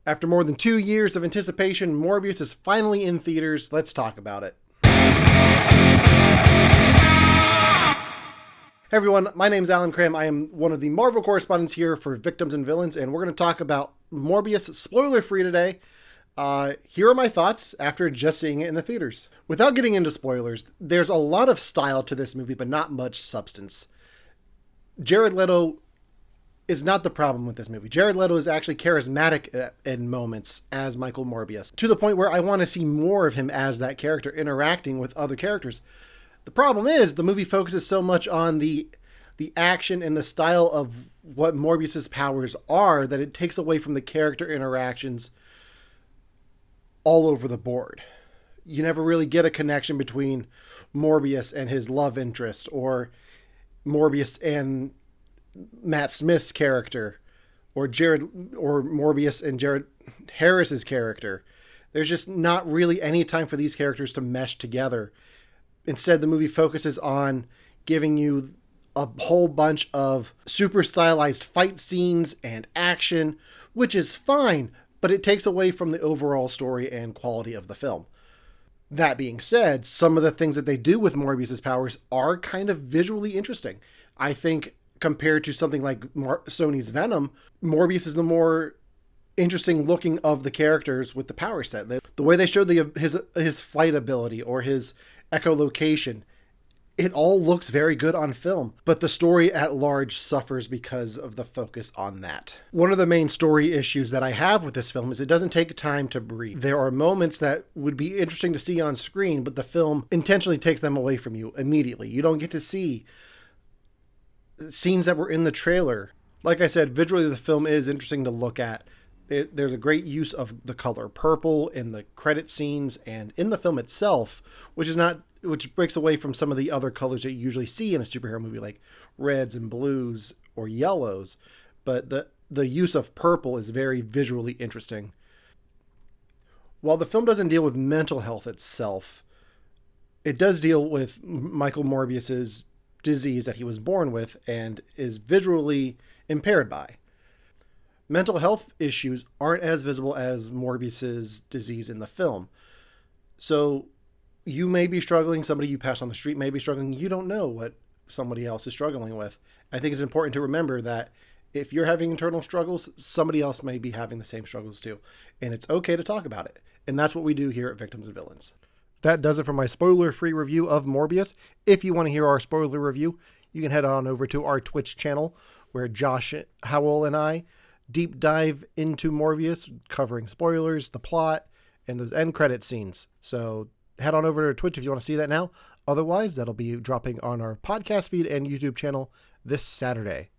After more than 2 years of anticipation, Morbius is finally in theaters. Let's talk about it. Hey everyone, my name is Alan Cramm. I am one of the Marvel Correspondents here for Victims and Villains, and we're going to talk about Morbius spoiler-free today. Here are my thoughts after just seeing it in the theaters. Without getting into spoilers, there's a lot of style to this movie, but not much substance. Jared Leto is not the problem with this movie. Jared Leto is actually charismatic in moments as Michael Morbius, to the point where I want to see more of him as that character interacting with other characters. The problem is the movie focuses so much on the action and the style of what Morbius's powers are that it takes away from the character interactions all over the board. You never really get a connection between Morbius and his love interest, or Morbius and Matt Smith's character, or Morbius and Jared Harris's character. There's just not really any time for these characters to mesh together. Instead, the movie focuses on giving you a whole bunch of super stylized fight scenes and action, which is fine, but it takes away from the overall story and quality of the film. That being said, some of the things that they do with Morbius's powers are kind of visually interesting. I think compared to something like Sony's Venom, Morbius is the more interesting looking of the characters with the power set. The way they showed his flight ability or his echolocation, it all looks very good on film, but the story at large suffers because of the focus on that. One of the main story issues that I have with this film is it doesn't take time to breathe. There are moments that would be interesting to see on screen, but the film intentionally takes them away from you immediately. You don't get to see scenes that were in the trailer. Like I said, visually the film is interesting to look at. There's a great use of the color purple in the credit scenes and in the film itself, which breaks away from some of the other colors that you usually see in a superhero movie, like reds and blues or yellows. But the use of purple is very visually interesting. While the film doesn't deal with mental health itself, it does deal with Michael Morbius's disease that he was born with and is visually impaired by. Mental health issues aren't as visible as Morbius's disease in the film. So you may be struggling, somebody you pass on the street may be struggling, you don't know what somebody else is struggling with. I think it's important to remember that if you're having internal struggles, somebody else may be having the same struggles too. And it's okay to talk about it. And that's what we do here at Victims and Villains. That does it for my spoiler-free review of Morbius. If you want to hear our spoiler review, you can head on over to our Twitch channel where Josh Howell and I deep dive into Morbius, covering spoilers, the plot, and those end credit scenes. So head on over to Twitch if you want to see that now. Otherwise, that'll be dropping on our podcast feed and YouTube channel this Saturday.